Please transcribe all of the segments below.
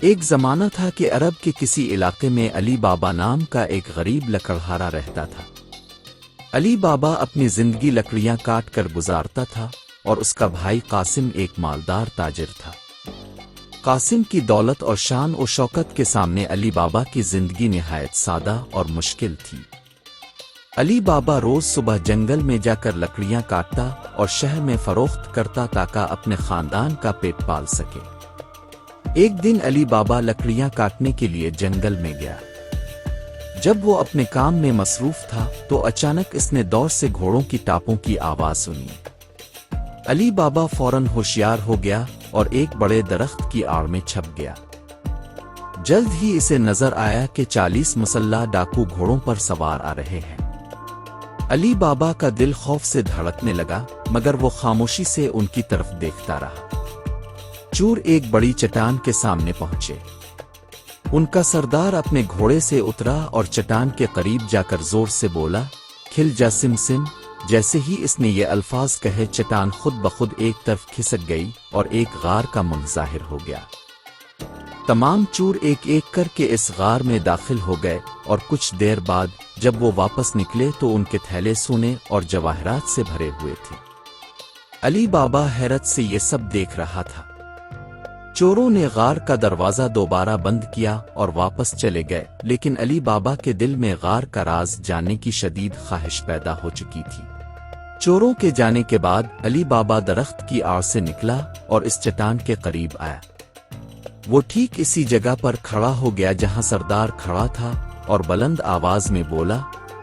ایک زمانہ تھا کہ عرب کے کسی علاقے میں علی بابا نام کا ایک غریب لکڑہارا رہتا تھا۔ علی بابا اپنی زندگی لکڑیاں کاٹ کر گزارتا تھا اور اس کا بھائی قاسم ایک مالدار تاجر تھا۔ قاسم کی دولت اور شان و شوکت کے سامنے علی بابا کی زندگی نہایت سادہ اور مشکل تھی۔ علی بابا روز صبح جنگل میں جا کر لکڑیاں کاٹتا اور شہر میں فروخت کرتا تاکہ اپنے خاندان کا پیٹ پال سکے۔ ایک دن علی بابا لکڑیاں کاٹنے کے لیے جنگل میں گیا۔ جب وہ اپنے کام میں مصروف تھا تو اچانک اس نے دور سے گھوڑوں کی ٹاپوں کی آواز سنی۔ علی بابا فوراً ہوشیار ہو گیا اور ایک بڑے درخت کی آڑ میں چھپ گیا۔ جلد ہی اسے نظر آیا کہ 40 مسلح ڈاکو گھوڑوں پر سوار آ رہے ہیں۔ علی بابا کا دل خوف سے دھڑکنے لگا، مگر وہ خاموشی سے ان کی طرف دیکھتا رہا۔ چور ایک بڑی چٹان کے سامنے پہنچے۔ ان کا سردار اپنے گھوڑے سے اترا اور چٹان کے قریب جا کر زور سے بولا، کھل جا سم سم۔ جیسے ہی اس نے یہ الفاظ کہے چٹان خود بخود ایک طرف کھسک گئی اور ایک غار کا منہ ظاہر ہو گیا۔ تمام چور ایک ایک کر کے اس غار میں داخل ہو گئے اور کچھ دیر بعد جب وہ واپس نکلے تو ان کے تھیلے سونے اور جواہرات سے بھرے ہوئے تھے۔ علی بابا حیرت سے یہ سب دیکھ رہا تھا۔ چوروں نے غار کا دروازہ دوبارہ بند کیا اور واپس چلے گئے، لیکن علی بابا کے دل میں غار کا راز جاننے کی شدید خواہش پیدا ہو چکی تھی۔ چوروں کے جانے کے بعد علی بابا درخت کی آڑ سے نکلا اور اس چٹان کے قریب آیا۔ وہ ٹھیک اسی جگہ پر کھڑا ہو گیا جہاں سردار کھڑا تھا اور بلند آواز میں بولا،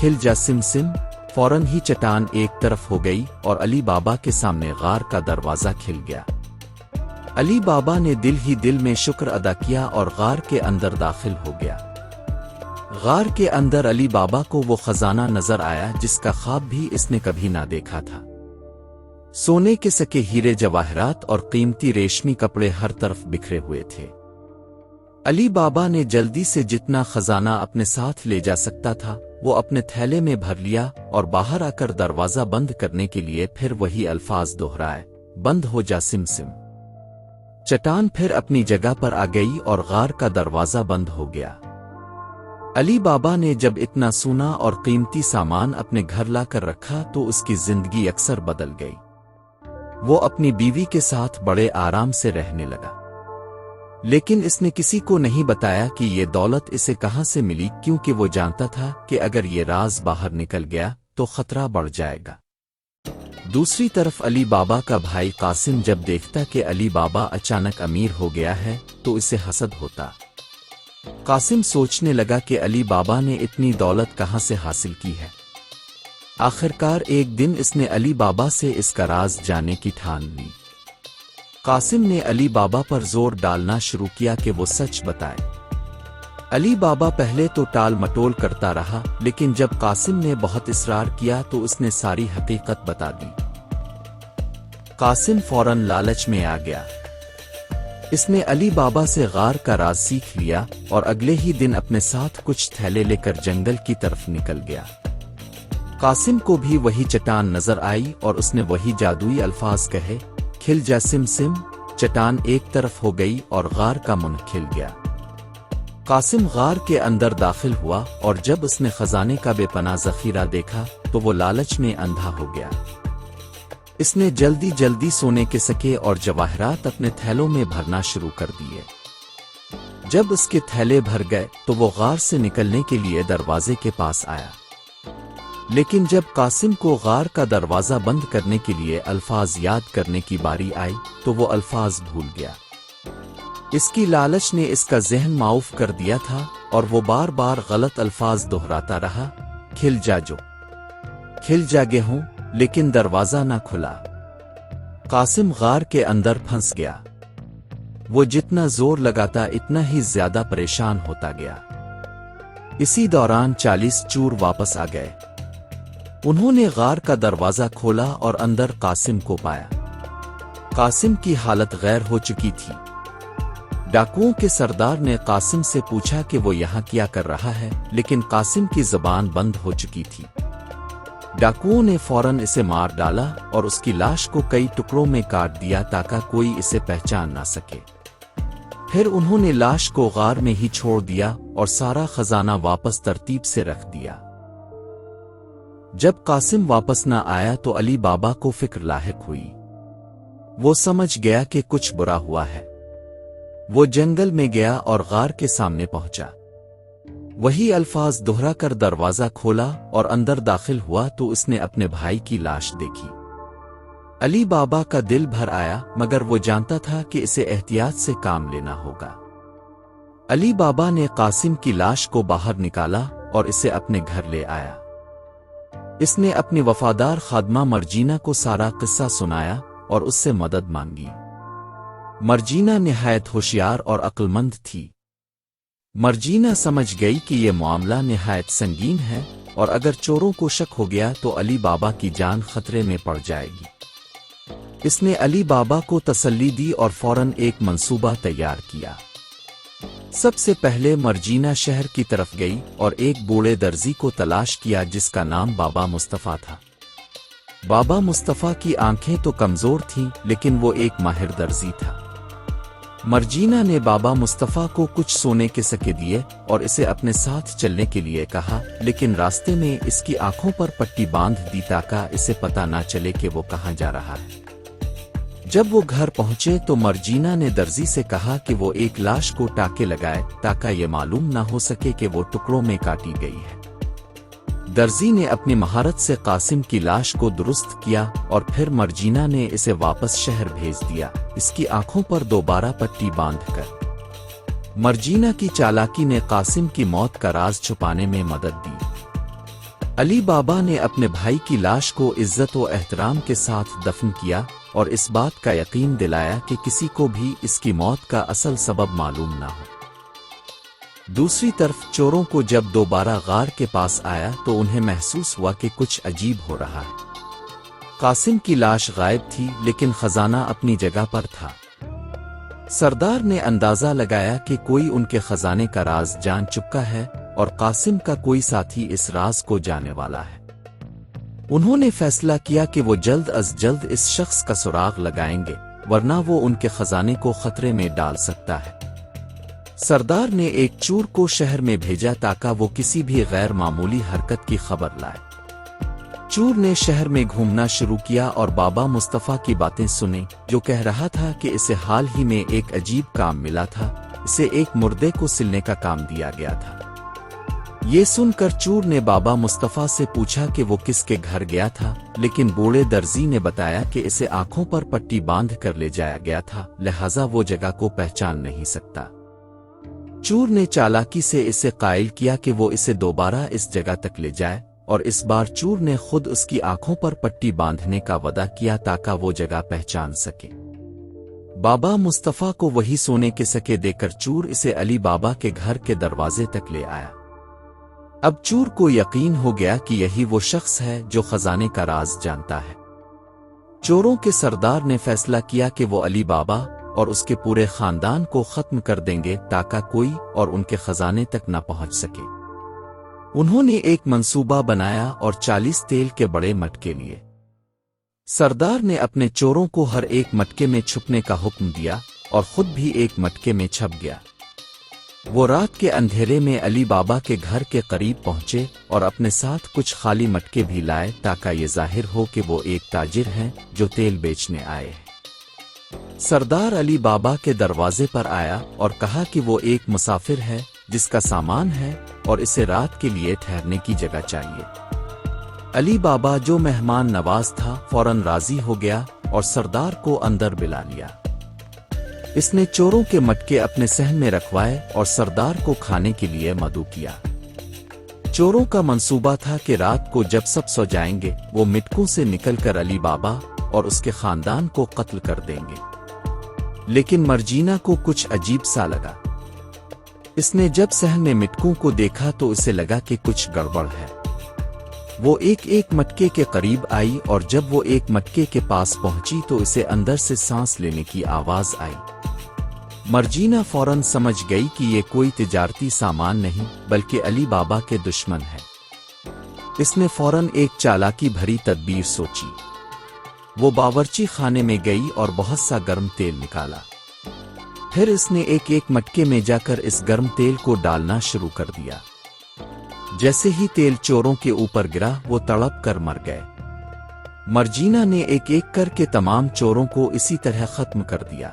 کھل جا سم سم۔ فوراً ہی چٹان ایک طرف ہو گئی اور علی بابا کے سامنے غار کا دروازہ کھل گیا۔ علی بابا نے دل ہی دل میں شکر ادا کیا اور غار کے اندر داخل ہو گیا۔ غار کے اندر علی بابا کو وہ خزانہ نظر آیا جس کا خواب بھی اس نے کبھی نہ دیکھا تھا۔ سونے کے سکے، ہیرے جواہرات اور قیمتی ریشمی کپڑے ہر طرف بکھرے ہوئے تھے۔ علی بابا نے جلدی سے جتنا خزانہ اپنے ساتھ لے جا سکتا تھا وہ اپنے تھیلے میں بھر لیا اور باہر آ کر دروازہ بند کرنے کے لیے پھر وہی الفاظ دہرائے، بند ہو جا سم سم۔ چٹان پھر اپنی جگہ پر آ گئی اور غار کا دروازہ بند ہو گیا۔ علی بابا نے جب اتنا سونا اور قیمتی سامان اپنے گھر لا کر رکھا تو اس کی زندگی اکثر بدل گئی۔ وہ اپنی بیوی کے ساتھ بڑے آرام سے رہنے لگا، لیکن اس نے کسی کو نہیں بتایا کہ یہ دولت اسے کہاں سے ملی، کیونکہ وہ جانتا تھا کہ اگر یہ راز باہر نکل گیا تو خطرہ بڑھ جائے گا۔ دوسری طرف علی بابا کا بھائی قاسم جب دیکھتا کہ علی بابا اچانک امیر ہو گیا ہے تو اسے حسد ہوتا۔ قاسم سوچنے لگا کہ علی بابا نے اتنی دولت کہاں سے حاصل کی ہے۔ آخرکار ایک دن اس نے علی بابا سے اس کا راز جاننے کی ٹھان لی۔ قاسم نے علی بابا پر زور ڈالنا شروع کیا کہ وہ سچ بتائے۔ علی بابا پہلے تو ٹال مٹول کرتا رہا، لیکن جب قاسم نے بہت اصرار کیا تو اس نے ساری حقیقت بتا دی۔ قاسم فوراً لالچ میں آ گیا۔ اس نے علی بابا سے غار کا راز سیکھ لیا اور اگلے ہی دن اپنے ساتھ کچھ تھیلے لے کر جنگل کی طرف نکل گیا۔ قاسم کو بھی وہی چٹان نظر آئی اور اس نے وہی جادوئی الفاظ کہے، کھل جا سم سم۔ چٹان ایک طرف ہو گئی اور غار کا منہ کھل گیا۔ قاسم غار کے اندر داخل ہوا اور جب اس نے خزانے کا بے پناہ ذخیرہ دیکھا تو وہ لالچ میں اندھا ہو گیا۔ اس نے جلدی جلدی سونے کے سکے اور جواہرات اپنے تھیلوں میں بھرنا شروع کر دیے۔ جب اس کے تھیلے بھر گئے تو وہ غار سے نکلنے کے لیے دروازے کے پاس آیا، لیکن جب قاسم کو غار کا دروازہ بند کرنے کے لیے الفاظ یاد کرنے کی باری آئی تو وہ الفاظ بھول گیا۔ اس کی لالچ نے اس کا ذہن معاف کر دیا تھا اور وہ بار بار غلط الفاظ دہراتا رہا، کھل جا جو، کھل جا گیہوں، لیکن دروازہ نہ کھلا۔ قاسم غار کے اندر پھنس گیا۔ وہ جتنا زور لگاتا اتنا ہی زیادہ پریشان ہوتا گیا۔ اسی دوران 40 چور واپس آ گئے۔ انہوں نے غار کا دروازہ کھولا اور اندر قاسم کو پایا۔ قاسم کی حالت غیر ہو چکی تھی۔ ڈاکوؤں کے سردار نے قاسم سے پوچھا کہ وہ یہاں کیا کر رہا ہے، لیکن قاسم کی زبان بند ہو چکی تھی۔ ڈاکوؤں نے فوراً اسے مار ڈالا اور اس کی لاش کو کئی ٹکڑوں میں کاٹ دیا تاکہ کوئی اسے پہچان نہ سکے۔ پھر انہوں نے لاش کو غار میں ہی چھوڑ دیا اور سارا خزانہ واپس ترتیب سے رکھ دیا۔ جب قاسم واپس نہ آیا تو علی بابا کو فکر لاحق ہوئی۔ وہ سمجھ گیا کہ کچھ برا ہوا ہے۔ وہ جنگل میں گیا اور غار کے سامنے پہنچا۔ وہی الفاظ دہرا کر دروازہ کھولا اور اندر داخل ہوا تو اس نے اپنے بھائی کی لاش دیکھی۔ علی بابا کا دل بھر آیا، مگر وہ جانتا تھا کہ اسے احتیاط سے کام لینا ہوگا۔ علی بابا نے قاسم کی لاش کو باہر نکالا اور اسے اپنے گھر لے آیا۔ اس نے اپنی وفادار خادمہ مرجینہ کو سارا قصہ سنایا اور اس سے مدد مانگی۔ مرجینہ نہایت ہوشیار اور عقل مند تھی۔ مرجینہ سمجھ گئی کہ یہ معاملہ نہایت سنگین ہے اور اگر چوروں کو شک ہو گیا تو علی بابا کی جان خطرے میں پڑ جائے گی۔ اس نے علی بابا کو تسلی دی اور فوراً ایک منصوبہ تیار کیا۔ سب سے پہلے مرجینہ شہر کی طرف گئی اور ایک بوڑھے درزی کو تلاش کیا جس کا نام بابا مصطفیٰ تھا۔ بابا مصطفیٰ کی آنکھیں تو کمزور تھیں لیکن وہ ایک ماہر درزی تھا۔ مرجینہ نے بابا مصطفیٰ کو کچھ سونے کے سکے دیے اور اسے اپنے ساتھ چلنے کے لیے کہا، لیکن راستے میں اس کی آنکھوں پر پٹی باندھ دی تاکہ اسے پتہ نہ چلے کہ وہ کہاں جا رہا ہے۔ جب وہ گھر پہنچے تو مرجینہ نے درزی سے کہا کہ وہ ایک لاش کو ٹاکے لگائے تاکہ یہ معلوم نہ ہو سکے کہ وہ ٹکڑوں میں کاٹی گئی ہے۔ درزی نے اپنی مہارت سے قاسم کی لاش کو درست کیا اور پھر مرجینہ نے اسے واپس شہر بھیج دیا، اس کی آنکھوں پر دوبارہ پٹی باندھ کر۔ مرجینہ کی چالاکی نے قاسم کی موت کا راز چھپانے میں مدد دی۔ علی بابا نے اپنے بھائی کی لاش کو عزت و احترام کے ساتھ دفن کیا اور اس بات کا یقین دلایا کہ کسی کو بھی اس کی موت کا اصل سبب معلوم نہ ہو۔ دوسری طرف چوروں کو جب دوبارہ غار کے پاس آیا تو انہیں محسوس ہوا کہ کچھ عجیب ہو رہا ہے۔ قاسم کی لاش غائب تھی لیکن خزانہ اپنی جگہ پر تھا۔ سردار نے اندازہ لگایا کہ کوئی ان کے خزانے کا راز جان چکا ہے اور قاسم کا کوئی ساتھی اس راز کو جانے والا ہے۔ انہوں نے فیصلہ کیا کہ وہ جلد از جلد اس شخص کا سراغ لگائیں گے، ورنہ وہ ان کے خزانے کو خطرے میں ڈال سکتا ہے۔ سردار نے ایک چور کو شہر میں بھیجا تاکہ وہ کسی بھی غیر معمولی حرکت کی خبر لائے۔ چور نے شہر میں گھومنا شروع کیا اور بابا مصطفیٰ کی باتیں سنیں، جو کہہ رہا تھا کہ اسے حال ہی میں ایک عجیب کام ملا تھا، اسے ایک مردے کو سلنے کا کام دیا گیا تھا۔ یہ سن کر چور نے بابا مصطفیٰ سے پوچھا کہ وہ کس کے گھر گیا تھا، لیکن بوڑھے درزی نے بتایا کہ اسے آنکھوں پر پٹی باندھ کر لے جایا گیا تھا، لہٰذا وہ جگہ کو پہچان نہیں سکتا۔ چور نے چالاکی سے اسے قائل کیا کہ وہ اسے دوبارہ اس جگہ تک لے جائے، اور اس بار چور نے خود اس کی آنکھوں پر پٹی باندھنے کا وعدہ کیا تاکہ وہ جگہ پہچان سکے۔ بابا مصطفیٰ کو وہی سونے کے سکے دے کر چور اسے علی بابا کے گھر کے دروازے تک لے آیا۔ اب چور کو یقین ہو گیا کہ یہی وہ شخص ہے جو خزانے کا راز جانتا ہے۔ چوروں کے سردار نے فیصلہ کیا کہ وہ علی بابا اور اس کے پورے خاندان کو ختم کر دیں گے تاکہ کوئی اور ان کے خزانے تک نہ پہنچ سکے۔ انہوں نے ایک منصوبہ بنایا اور 40 تیل کے بڑے مٹکے لیے۔ سردار نے اپنے چوروں کو ہر ایک مٹکے میں چھپنے کا حکم دیا اور خود بھی ایک مٹکے میں چھپ گیا۔ وہ رات کے اندھیرے میں علی بابا کے گھر کے قریب پہنچے اور اپنے ساتھ کچھ خالی مٹکے بھی لائے تاکہ یہ ظاہر ہو کہ وہ ایک تاجر ہیں جو تیل بیچنے آئے ہیں۔ سردار علی بابا کے دروازے پر آیا اور کہا کہ وہ ایک مسافر ہے جس کا سامان ہے اور اسے رات کے لیے ٹھہرنے کی جگہ چاہیے۔ علی بابا جو مہمان نواز تھا فوراً راضی ہو گیا اور سردار کو اندر بلا لیا۔ اس نے چوروں کے مٹکے اپنے صحن میں رکھوائے اور سردار کو کھانے کے لیے مدعو کیا۔ چوروں کا منصوبہ تھا کہ رات کو جب سب سو جائیں گے وہ مٹکوں سے نکل کر علی بابا اور اس کے خاندان کو قتل کر دیں گے۔ لیکن مرجینہ کو کچھ عجیب سا لگا۔ اس نے جب صحن میں مٹکوں کو دیکھا تو اسے لگا کہ کچھ گڑبڑ ہے۔ وہ ایک ایک مٹکے کے قریب آئی اور جب وہ ایک مٹکے کے پاس پہنچی تو اسے اندر سے سانس لینے کی آواز آئی۔ مرجینہ فوراً سمجھ گئی کہ یہ کوئی تجارتی سامان نہیں بلکہ علی بابا کے دشمن ہے۔ اس نے فوراً ایک چالاکی بھری تدبیر سوچی۔ وہ باورچی خانے میں گئی اور بہت سا گرم تیل نکالا۔ پھر اس نے ایک ایک مٹکے میں جا کر اس گرم تیل کو ڈالنا شروع کر دیا۔ جیسے ہی تیل چوروں کے اوپر گرا وہ تڑپ کر مر گئے۔ مرجینا نے ایک ایک کر کے تمام چوروں کو اسی طرح ختم کر دیا۔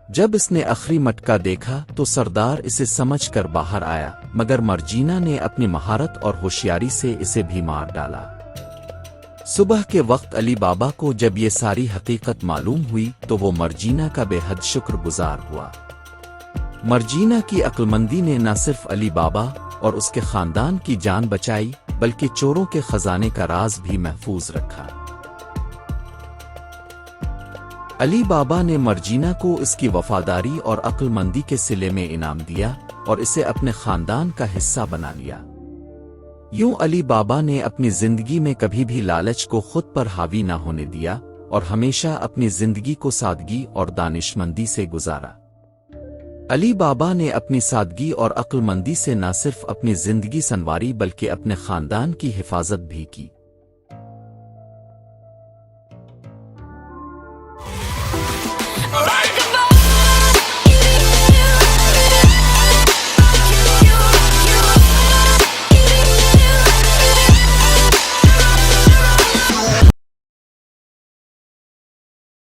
جب اس نے آخری مٹکا دیکھا تو سردار اسے سمجھ کر باہر آیا، مگر مرجینا نے اپنی مہارت اور ہوشیاری سے اسے بھی مار ڈالا۔ صبح کے وقت علی بابا کو جب یہ ساری حقیقت معلوم ہوئی تو وہ مرجینا کا بے حد شکر گزار ہوا۔ مرجینا کی عقلمندی نے نہ صرف علی بابا اور اس کے خاندان کی جان بچائی بلکہ چوروں کے خزانے کا راز بھی محفوظ رکھا۔ علی بابا نے مرجینا کو اس کی وفاداری اور عقلمندی کے صلے میں انعام دیا اور اسے اپنے خاندان کا حصہ بنا لیا۔ یوں علی بابا نے اپنی زندگی میں کبھی بھی لالچ کو خود پر حاوی نہ ہونے دیا اور ہمیشہ اپنی زندگی کو سادگی اور دانشمندی سے گزارا۔ علی بابا نے اپنی سادگی اور عقلمندی سے نہ صرف اپنی زندگی سنواری بلکہ اپنے خاندان کی حفاظت بھی کی۔